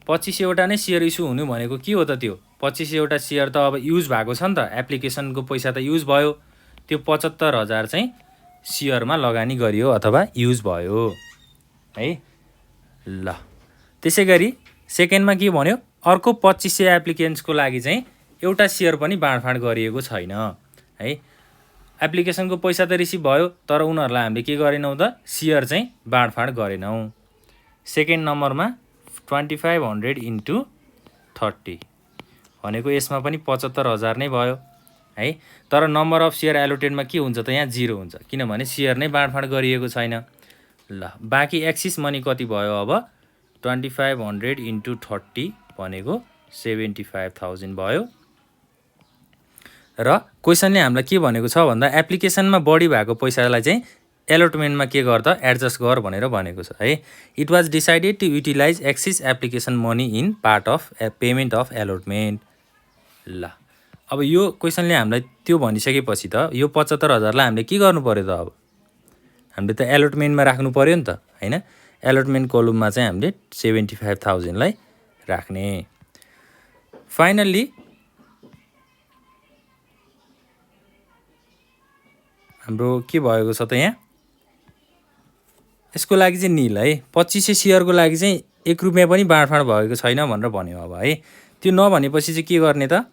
2500वटा नै सेयर इस्यु हुनु भनेको के हो त त्यो 2500वटा सेयर त अब युज भएको छ नि त एप्लिकेसनको पैसा त युज भयो त्यो 75000 चाहिँ सेयरमा लगानी गरियो अथवा युज भयो है। ल त्यसै गरी सेकेन्डमा के भन्यो अर्को 2500 एप्लिकेन्ट्सको लागि चाहिँ एउटा सेयर पनि बाँडफाँड गरिएको छैन है। एप्लिकेसनको पैसा त रिसिभ भयो तर उनीहरूलाई हामीले के गरेनौँ त सेयर चाहिँ बाँडफाँड गरेनौँ। सेकेन्ड नम्बरमा 2500 इन्टु 30 भनेको यसमा पनि 75,000 नै भयो है। तर नम्बर अफ सेयर एलोटेडमा के हुन्छ त यहाँ 0 हुन्छ किनभने सेयर नै बाँडफाँड गरिएको छैन। ल बाँकी एक्सिस मनी कति भयो अब 2500 इन्टु 30 भनेको 75,000 भयो। र क्वेसनले हामीलाई के भनेको छ भन्दा एप्लिकेसनमा बढी भएको पैसालाई चाहिँ एलोटमेन्टमा के गर त एडजस्ट गर भनेर भनेको छ है। It was decided to utilise excess application money in part of payment of allotment. ल अब यो क्वेसनले हामीलाई त्यो भनिसकेपछि त यो 75,000लाई हामीले के गर्नु पर्यो त अब हामीले त एलोटमेन्टमा राख्नु पर्यो नि त हैन। एलोटमेन्ट कोलममा चाहिँ हामीले 75,000लाई राख्ने। फाइनल्ली हाम्रो के भएको छ त यहाँ यसको लागि चाहिँ निल है 2500 सेयरको लागि चाहिँ 1 रुपैयाँ पनि बाँडफाँड भएको छैन भनेर भन्यो अब है। त्यो नभनेपछि चाहिँ के गर्ने त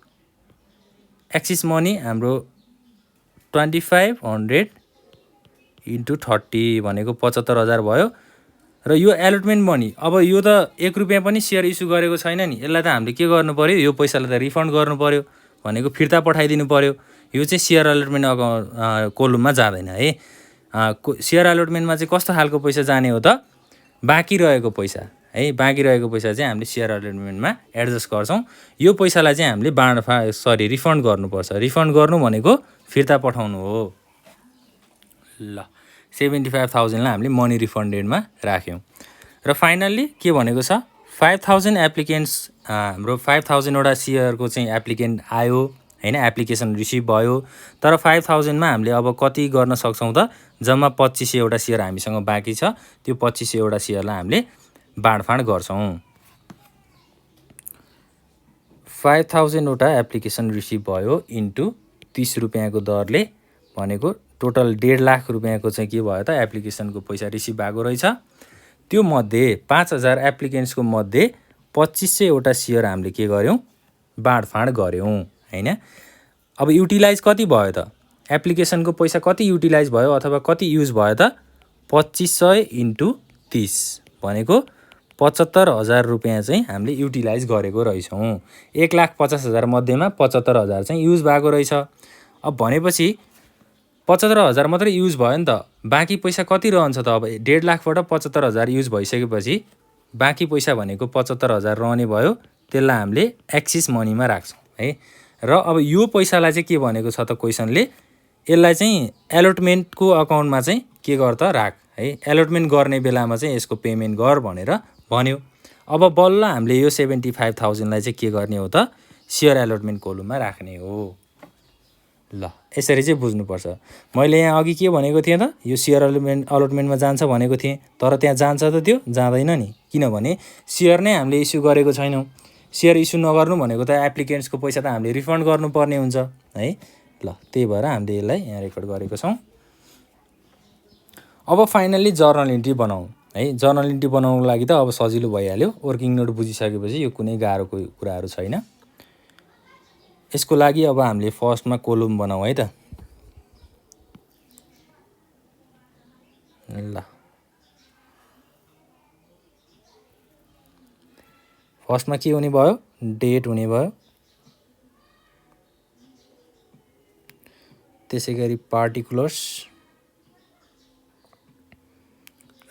एक्सिस मनी हाम्रो 2500 इन्टु 30 भनेको 75,000 भयो। र यो एलोटमेन्ट मनी अब यो त 1 रुपैयाँ पनि सेयर इस्यु गरेको छैन नि यसलाई त हामीले के गर्नु पर्यो यो पैसालाई त रिफन्ड गर्नु पर्यो भनेको फिर्ता पठाइदिनु पर्यो। यो चाहिँ सेयर एलोटमेन्ट कोलममा जाँदैन है। सेयर एलोटमेन्टमा चाहिँ कस्तो खालको पैसा जाने हो त बाँकी रहेको पैसा है। बाँकी रहेको पैसा चाहिँ हामीले सेयर एलोटमेन्टमा एडजस्ट गर्छौँ। यो पैसालाई चाहिँ हामीले रिफन्ड गर्नुपर्छ। रिफन्ड गर्नु भनेको फिर्ता पठाउनु हो। ल 75,000लाई हामीले मनी रिफन्डेडमा राख्यौँ। र फाइनल्ली के भनेको छ 5,000 एप्लिकेन्ट्स हाम्रो 5,000वटा सेयरको चाहिँ एप्लिकेन्ट आयो हैन एप्लिकेसन रिसिभ भयो। तर 5,000मा हामीले अब कति गर्न सक्छौँ त जम्मा 2500वटा सेयर हामीसँग बाँकी छ। त्यो 2500वटा सेयरलाई हामीले बाँडफाँड गर्छौँ। 5,000वटा एप्लिकेसन रिसिभ भयो इन्टु 30 रुपैयाँको दरले भनेको टोटल 1.5 लाख रुपैयाँको चाहिँ के भयो त एप्लिकेसनको पैसा रिसिभ भएको रहेछ। त्यो मध्ये 5,000 एप्लिकेन्ट्सको मध्ये 2500वटा सेयर हामीले के गर्यौँ बाँडफाँड गर्यौँ हैन। अब युटिलाइज कति भयो त एप्लिकेसनको पैसा कति युटिलाइज भयो अथवा कति युज भयो त 2500 इन्टु 30 भनेको 75,000 रुपैयाँ चाहिँ हामीले युटिलाइज गरेको रहेछौँ। 1,50,000 मध्येमा 75,000 चाहिँ युज भएको रहेछ। अब भनेपछि 75,000 मात्रै युज भयो नि त बाँकी पैसा कति रहन्छ त अब 1.5 लाखबाट 75,000 युज भइसकेपछि बाँकी पैसा भनेको 75,000 रहने भयो। त्यसलाई हामीले एक्सिस मनीमा राख्छौँ है। र अब यो पैसालाई चाहिँ के भनेको छ त क्वेसनले यसलाई चाहिँ एलोटमेन्टको अकाउन्टमा चाहिँ के गर त राख है। एलोटमेन्ट गर्ने बेलामा चाहिँ यसको पेमेन्ट गर भनेर भन्यो। अब बल्ल हामीले यो 75,000लाई चाहिँ के गर्ने हो त सेयर एलोटमेन्ट कोलममा राख्ने हो। ल यसरी चाहिँ बुझ्नुपर्छ। मैले यहाँ अघि के भनेको थिएँ त यो सेयर अलोटमेन्टमा जान्छ भनेको थिएँ तर त्यहाँ जान्छ त त्यो जाँदैन नि किनभने सेयर नै हामीले इस्यु गरेको छैनौँ। सेयर इस्यु नगर्नु भनेको त एप्लिकेन्ट्सको पैसा त हामीले रिफन्ड गर्नुपर्ने हुन्छ है। ल त्यही भएर हामीले यसलाई यहाँ रेकर्ड गरेको छौँ। अब फाइनल्ली जर्नल इन्ट्री बनाउँ है। जर्नल इन्ट्री बनाउनको लागि त अब सजिलो भइहाल्यो। वर्किङ नोट बुझिसकेपछि यो कुनै गाह्रो कुराहरू छैन। यसको लागि अब हामीले फर्स्टमा कोलम बनाउँ है त। ल फर्स्टमा के हुने भयो डेट हुने भयो। त्यसै गरी पार्टिकुलर्स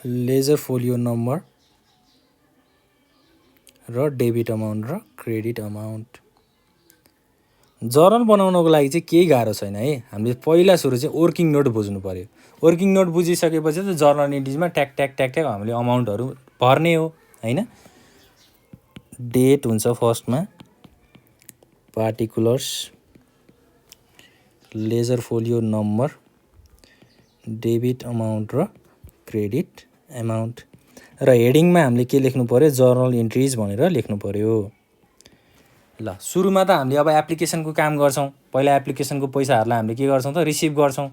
लेजर फोलियो नम्बर र डेबिट अमाउन्ट र क्रेडिट अमाउन्ट। जर्नल बनाउनको लागि चाहिँ केही गाह्रो छैन है। हामीले पहिला सुरु चाहिँ वर्किङ नोट बुझ्नु पर्यो। वर्किङ नोट बुझिसकेपछि त जर्नल इन्ट्रीमा ट्याक ट्याक ट्याक ट्याक हामीले अमाउन्टहरू भर्ने हो हैन। डेट हुन्छ फर्स्टमा particulars ledger folio number debit amount र क्रेडिट अमाउन्ट र हेडिङमा हामीले के लेख्नु पर्यो जर्नल इन्ट्रिज भनेर लेख्नु पर्यो। ल सुरुमा त हामीले अब एप्लिकेसनको काम गर्छौँ। पहिला एप्लिकेसनको पैसाहरूलाई हामीले के गर्छौँ त रिसिभ गर्छौँ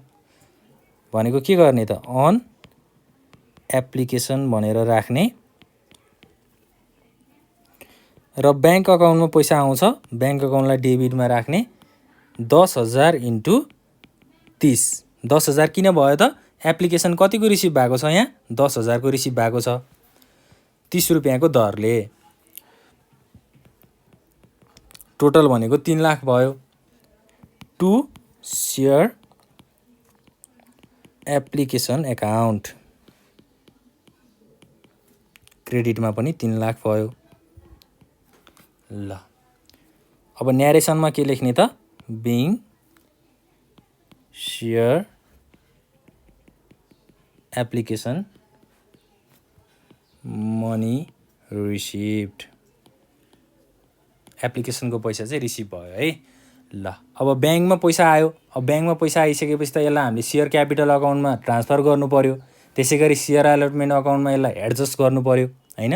भनेको के गर्ने त अन एप्लिकेसन भनेर राख्ने र ब्याङ्क अकाउन्टमा पैसा आउँछ ब्याङ्क अकाउन्टलाई डेबिटमा राख्ने 10,000 इन्टु 30 10,000 किन भयो त एप्लिकेसन कतिको रिसिभ भएको छ यहाँ 10,000 को रिसिभ भएको छ 30 रुपियाँको दरले टोटल भनेको 3 लाख भयो टु सेयर एप्लिकेसन एकाउन्ट क्रेडिटमा पनि 3 लाख भयो ल अब न्यारेसनमा के लेख्ने त being share application money received एप्लिकेसनको पैसा चाहिँ रिसिभ भयो है ल अब ब्याङ्कमा पैसा आयो अब ब्याङ्कमा पैसा आइसकेपछि त यसलाई हामीले सेयर क्यापिटल अकाउन्टमा ट्रान्सफर गर्नु पर्यो त्यसै गरी सेयर एलोटमेन्ट अकाउन्टमा यसलाई एडजस्ट गर्नु पर्यो हैन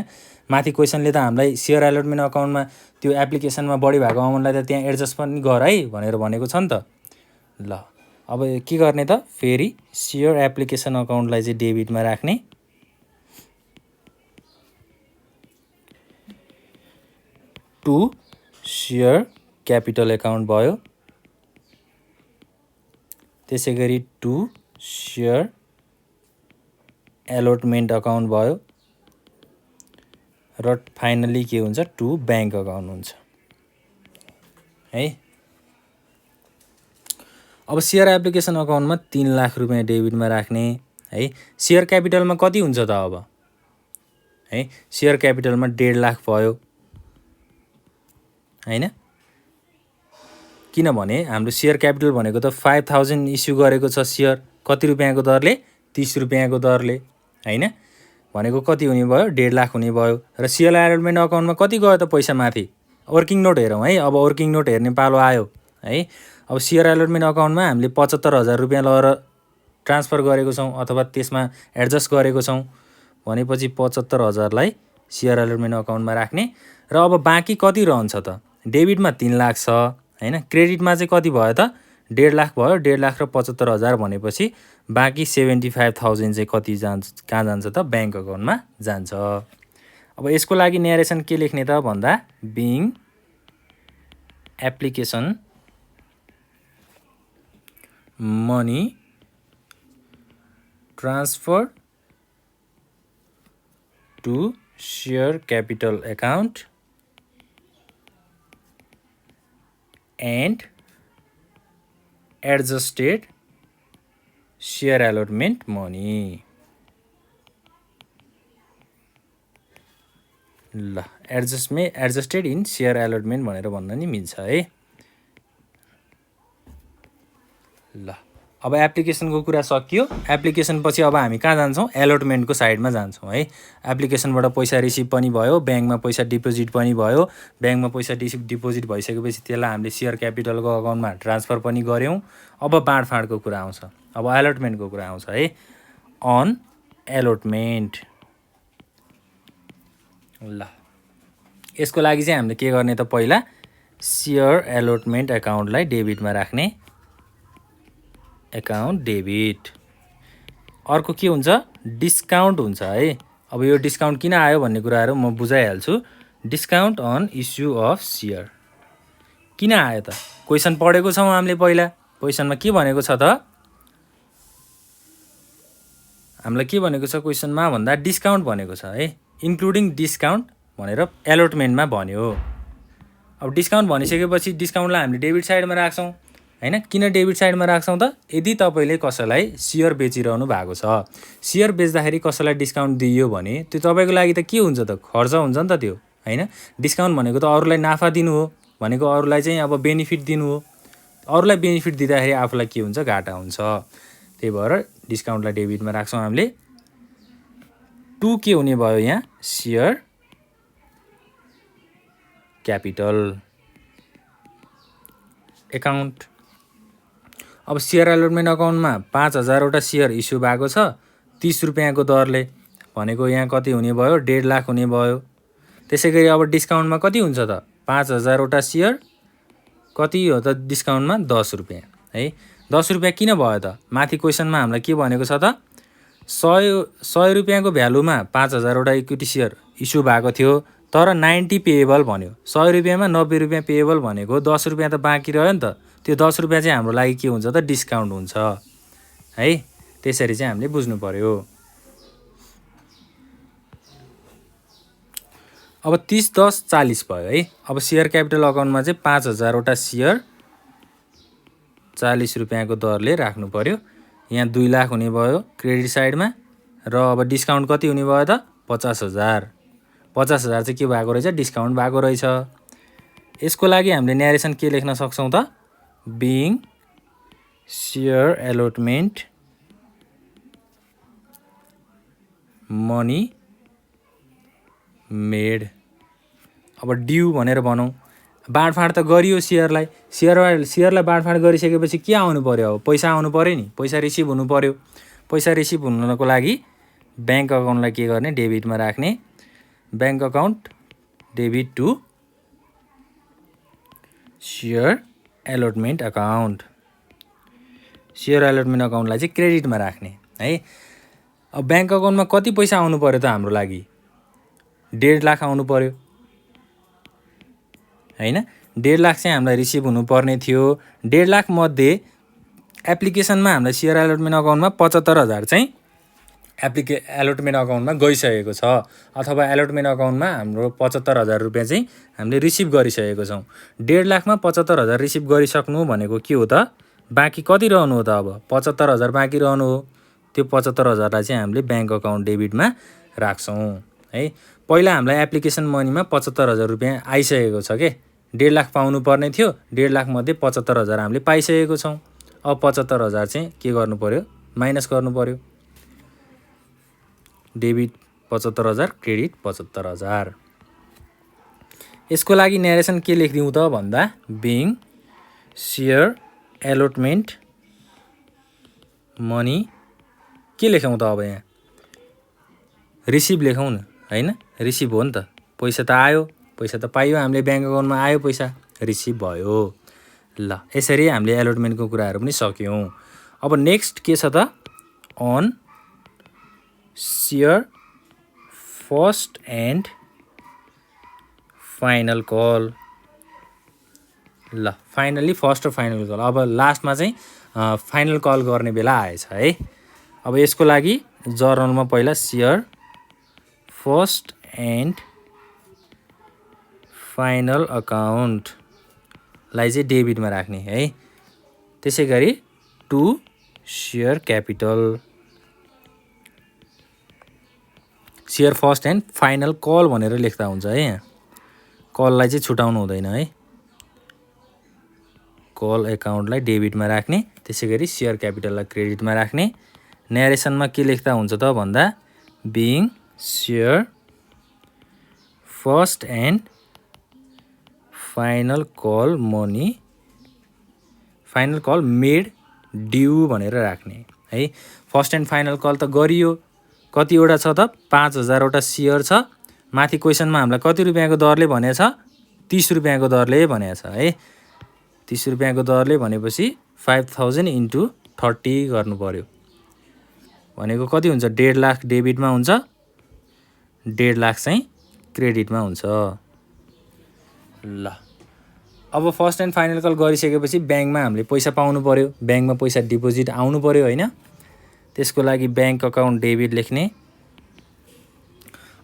माथि क्वेसनले त हामीलाई सेयर एलोटमेन्ट अकाउन्टमा त्यो एप्लिकेसनमा बढी भएको अमाउन्टलाई त त्यहाँ एडजस्ट पनि गर है भनेर भनेको छ नि त ल अब के गर्ने त फेरि सेयर एप्लिकेसन अकाउन्टलाई चाहिँ डेबिटमा राख्ने टु सेयर क्यापिटल एकाउन्ट भयो त्यसै गरी टु सेयर एलोटमेन्ट अकाउन्ट भयो र फाइनली के हुन्छ टु ब्याङ्क अकाउन्ट हुन्छ है अब सेयर एप्लिकेसन अकाउन्टमा 3 लाख रुपियाँ डेबिटमा राख्ने है सेयर क्यापिटलमा कति हुन्छ त अब है सेयर क्यापिटलमा 1.5 लाख भयो हैन किनभने हाम्रो सेयर क्यापिटल भनेको त 5000 इस्यु गरेको छ सेयर कति रुपियाँको दरले 30 रुपियाँको दरले हैन भनेको कति हुने भयो 1.5 लाख हुने भयो र सेयर एलोटमेन्ट अकाउन्टमा कति गयो त पैसा माथि वर्किङ नोट हेरौँ है अब वर्किङ नोट हेर्ने पालो आयो है अब सेयर एलोटमेन्ट अकाउन्टमा हामीले 75,000 रुपियाँ लगेर ट्रान्सफर गरेको छौँ अथवा त्यसमा एडजस्ट गरेको छौँ भनेपछि 75,000 लाई सेयर एलोटमेन्ट अकाउन्टमा राख्ने र अब बाँकी कति रहन्छ त डेबिटमा 3 लाख छ हैन क्रेडिटमा चाहिँ कति भयो त 1.5 लाख भयो 1.5 लाख र 75,000 भनेपछि बाँकी 75,000 चाहिँ कति जान्छ कहाँ जान्छ त ब्याङ्क अकाउन्टमा जान्छ अब यसको लागि न्यारेसन के लेख्ने त भन्दा being application money transfer to share capital account and adjusted share allotment money ल adjusted in share allotment भनेर भन्न नि मिल्छ है ल अब एप्लिकेसनको कुरा सकियो एप्लिकेसन पछि अब हामी कहाँ जान्छौँ एलोटमेन्टको साइडमा जान्छौँ है एप्लिकेसनबाट पैसा रिसिभ पनि भयो ब्याङ्कमा पैसा डिपोजिट पनि भयो ब्याङ्कमा पैसा डिपोजिट भइसकेपछि त्यसलाई हामीले सेयर क्यापिटलको अकाउन्टमा ट्रान्सफर पनि गऱ्यौँ अब बाँडफाँडको कुरा आउँछ अब एलोटमेन्टको कुरा आउँछ है अन एलोटमेन्ट ल यसको लागि चाहिँ हामीले के गर्ने त पहिला सेयर एलोटमेन्ट एकाउन्टलाई डेबिटमा राख्ने एकाउन्ट डेबिट अर्को के हुन्छ डिस्काउन्ट हुन्छ है अब यो डिस्काउन्ट किन आयो भन्ने कुराहरू म बुझाइहाल्छु discount on issue of share किन आयो त क्वेसन पढेको छौँ हामीले पहिला क्वेसनमा के भनेको छ त हामीलाई के भनेको छ क्वेसनमा भन्दा डिस्काउन्ट भनेको छ है इन्क्लुडिङ डिस्काउन्ट भनेर एलोटमेन्टमा भन्यो अब डिस्काउन्ट भनिसकेपछि डिस्काउन्टलाई हामीले डेबिट साइडमा राख्छौँ हैन किन डेबिट साइडमा राख्छौँ त यदि तपाईले कसैलाई सेयर बेचिरहनु भएको छ सेयर बेच्दाखेरि कसैलाई डिस्काउन्ट दियो भने त्यो तपाईको लागि त के हुन्छ त खर्च हुन्छ नि त त्यो हैन डिस्काउन्ट भनेको त अरूलाई नाफा दिनु हो भनेको अरूलाई चाहिँ अब बेनिफिट दिनु हो अरूलाई बेनिफिट दिँदाखेरि आफूलाई के हुन्छ घाटा हुन्छ त्यही भएर डिस्काउन्टलाई डेबिटमा राख्छौँ हामीले टु के हुने भयो यहाँ सेयर क्यापिटल एकाउन्ट अब सेयर एलोटमेन्ट अकाउन्टमा 5,000 वटा सेयर इस्यु भएको छ 30 रुपियाँको दरले भनेको यहाँ कति हुने भयो 1.5 लाख हुने भयो त्यसैगरी अब डिस्काउन्टमा कति हुन्छ त 5,000 वटा सेयर कति हो त डिस्काउन्टमा 10 रुपियाँ है 10 रुपियाँ किन भयो त माथि क्वेसनमा हामीलाई के भनेको छ त 100 रुपियाँको भ्यालुमा 5,000 वटा इक्विटी सेयर इस्यु भएको थियो तर 90 पेएबल भन्यो 100 रुपियाँमा 90 रुपियाँ पेएबल भनेको 10 रुपियाँ त बाँकी रह्यो नि त त्यो 10 रुपियाँ चाहिँ हाम्रो लागि के हुन्छ त डिस्काउन्ट हुन्छ है। त्यसरी चाहिँ हामीले बुझ्नु पर्यो। अब 30 10 40 भयो है। अब सेयर क्यापिटल अकाउन्टमा चाहिँ 5000 वटा सेयर 40 रुपियाँको दरले राख्नु पर्यो। यहाँ 2 लाख हुने भयो क्रेडिट साइडमा र अब डिस्काउन्ट कति हुने भयो त 50,000। 50,000 चाहिँ के भएको रहेछ डिस्काउन्ट भएको रहेछ। यसको लागि हामीले न्यारेसन के लेख्न सक्छौँ त being share allotment money made. अब ड्यू भनेर भनौँ। बाँडफाँड त गरियो सेयरलाई, सेयरलाई बाँडफाँड गरिसकेपछि के आउनु पर्यो अब पैसा आउनु पर्यो नि, पैसा रिसिभ हुनु पर्यो। पैसा रिसिभ हुनको लागि ब्याङ्क अकाउन्टलाई के गर्ने डेबिटमा राख्ने। Bank account debit to share allotment account. Share allotment अकाउन्टलाई चाहिँ क्रेडिटमा राख्ने है। अब ब्याङ्क अकाउन्टमा कति पैसा आउनु पर्यो त हाम्रो लागि 1.5 लाख आउनु पर्यो हैन। 1.5 लाख चाहिँ हामीलाई रिसिभ हुनुपर्ने थियो। 1.5 लाख मध्ये एप्लिकेसनमा हामीलाई सेयर एलोटमेन्ट अकाउन्टमा 75,000 चाहिँ एलोटमेन्ट अकाउन्टमा गइसकेको छ, अथवा एलोटमेन्ट अकाउन्टमा हाम्रो 75,000 रुपियाँ चाहिँ हामीले रिसिभ गरिसकेको छौँ। 1.5 लाखमा 75,000 रिसिभ गरिसक्नु भनेको के हो त बाँकी कति रहनु हो त अब 75,000 बाँकी रहनु हो। त्यो 75,000लाई चाहिँ हामीले ब्याङ्क अकाउन्ट डेबिटमा राख्छौँ है। पहिला हामीलाई एप्लिकेसन मनीमा 75,000 रुपियाँ आइसकेको छ के। 1.5 लाख पाउनु पर्ने थियो, 1.5 लाख मध्ये 75,000 हामीले पाइसकेको छौँ। अब 75,000 चाहिँ के गर्नु पर्यो माइनस गर्नु पर्यो। Debit 75,000 credit 75,000। यसको लागि न्यारेसन के लेखिदिउँ त भन्दा बिइङ सेयर एलोटमेन्ट मनी के लेखौँ त अब यहाँ रिसिभ लेखौँ न हैन। रिसिभ हो नि त, पैसा त आयो, पैसा त पाइयो, हामीले ब्याङ्क अकाउन्टमा आयो पैसा, रिसिभ भयो। ल यसरी हामीले एलोटमेन्टको कुराहरू पनि सक्यौँ। अब नेक्स्ट के छ त on share first and final call. ल फाइनली फर्स्ट र फाइनल कल, अब लास्टमा चाहिँ फाइनल कल गर्ने बेला आएछ है। अब यसको लागि जर्नलमा पहिला सेयर फर्स्ट एन्ड फाइनल अकाउन्टलाई चाहिँ डेबिटमा राख्ने है। त्यसै गरी to share capital, share first and final call भनेर लेख्दा हुन्छ है। यहाँ कललाई चाहिँ छुटाउनु हुँदैन है। कल एकाउन्टलाई डेबिटमा राख्ने, त्यसै गरी सेयर क्यापिटललाई क्रेडिटमा राख्ने। न्यारेसनमा के लेख्दा हुन्छ त भन्दा being share first and final call money, final call made due भनेर राख्ने है। फर्स्ट एन्ड फाइनल कल त गरियो, कतिवटा छ त 5,000 वटा सेयर छ। माथि क्वेसनमा हामीलाई कति रुपियाँको दरले भनेछ 30 रुपियाँको दरले भनेछ है। 30 रुपियाँको दरले भनेपछि 5,000 × 30 गर्नु पर्यो भनेको कति हुन्छ 1.5 लाख डेबिटमा हुन्छ, 1.5 लाख चाहिँ क्रेडिटमा हुन्छ। ल अब फर्स्ट एन्ड फाइनल कल गरिसकेपछि ब्याङ्कमा हामीले पैसा पाउनु पर्यो, ब्याङ्कमा पैसा डिपोजिट आउनु पर्यो हैन। त्यसको लागि ब्याङ्क अकाउन्ट डेबिट लेख्ने।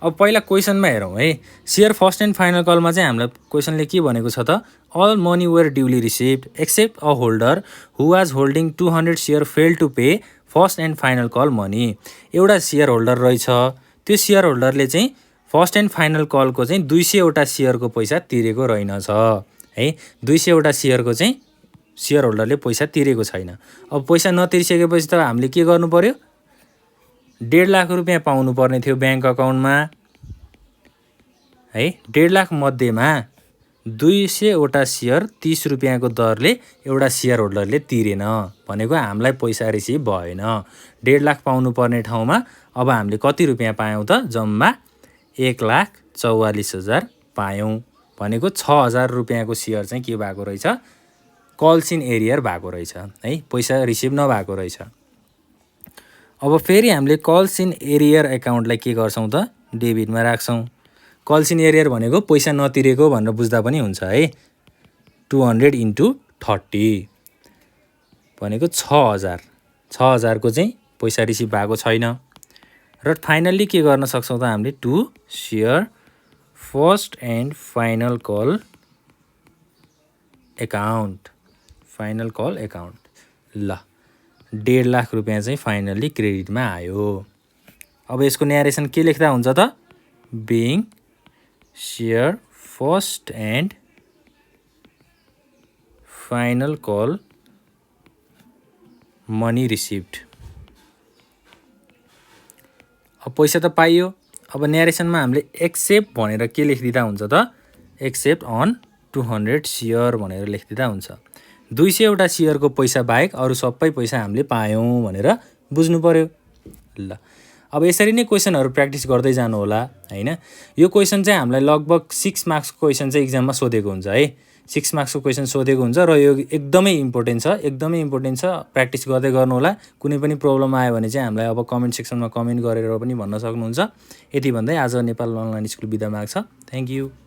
अब पहिला क्वेसनमा हेरौँ है। सेयर फर्स्ट एन्ड फाइनल कलमा चाहिँ हामीलाई क्वेसनले के भनेको छ त all money were duly received except a holder who was holding 200 share fail to pay first and final call money. एउटा सेयर होल्डर रहेछ, त्यो सेयर होल्डरले चाहिँ फर्स्ट एन्ड फाइनल कलको चाहिँ 200 वटा सेयरको पैसा तिरेको रहेनछ है। 200 वटा सेयरको चाहिँ सेयर होल्डरले पैसा तिरेको छैन। अब पैसा नतिरिसकेपछि त हामीले के गर्नु पर्यो 1.5 लाख रुपियाँ पाउनु पर्ने थियो ब्याङ्क अकाउन्टमा है। 1.5 लाख मध्येमा 200 वटा सेयर 30 रुपियाँको दरले एउटा सेयर होल्डरले तिरेन भनेको हामीलाई पैसा रिसिभ भएन। 1.5 लाख पाउनु पर्ने ठाउँमा अब हामीले कति रुपियाँ पायौँ त जम्मा 1,44,000 पायौँ भनेको 6,000 रुपियाँको सेयर चाहिँ के भएको रहेछ कल्स इन एरियर भएको रहेछ है, पैसा रिसिभ नभएको रहेछ। अब फेरि हामीले कल्स इन एरियर एकाउन्टलाई के गर्छौँ त डेबिटमा राख्छौँ। कल्स इन एरियर भनेको पैसा नतिरेको भनेर बुझ्दा पनि हुन्छ है। 200 × 30 भनेको 6000 6000 को चाहिँ पैसा रिसिभ भएको छैन। र फाइनल्ली के गर्न सक्छौँ त हामीले to share first and final call account ल 1.5 लाख रुपियाँ चाहिँ फाइनल्ली क्रेडिटमा आयो। अब यसको न्यारेसन के लेख्दा हुन्छ त being share first and final call money received. अब पैसा त पाइयो। अब न्यारेसनमा हामीले एक्सेप्ट भनेर के लेखिदिँदा हुन्छ त एक्सेप्ट अन 200 सेयर भनेर लेखिदिँदा हुन्छ। 200 सेयरको पैसा बाहेक अरू सबै पैसा हामीले पायौँ भनेर बुझ्नु पर्यो। ल अब यसरी नै क्वेसनहरू प्र्याक्टिस गर्दै जानु होला हैन। यो क्वेसन चाहिँ हामीलाई लगभग 6 मार्क्सको क्वेसन चाहिँ एक्जाममा सोधेको हुन्छ है। 6 मार्क्सको क्वेसन सोधेको हुन्छ र यो एकदमै इम्पोर्टेन्ट छ। प्र्याक्टिस गर्दै गर्नु होला। कुनै पनि प्रब्लम आयो भने चाहिँ हामीलाई अब कमेन्ट सेक्सनमा कमेन्ट गरेर पनि भन्न सक्नुहुन्छ। यति भन्दै आज नेपाल अनलाइन स्कुल बिदा माग्छ। Thank you.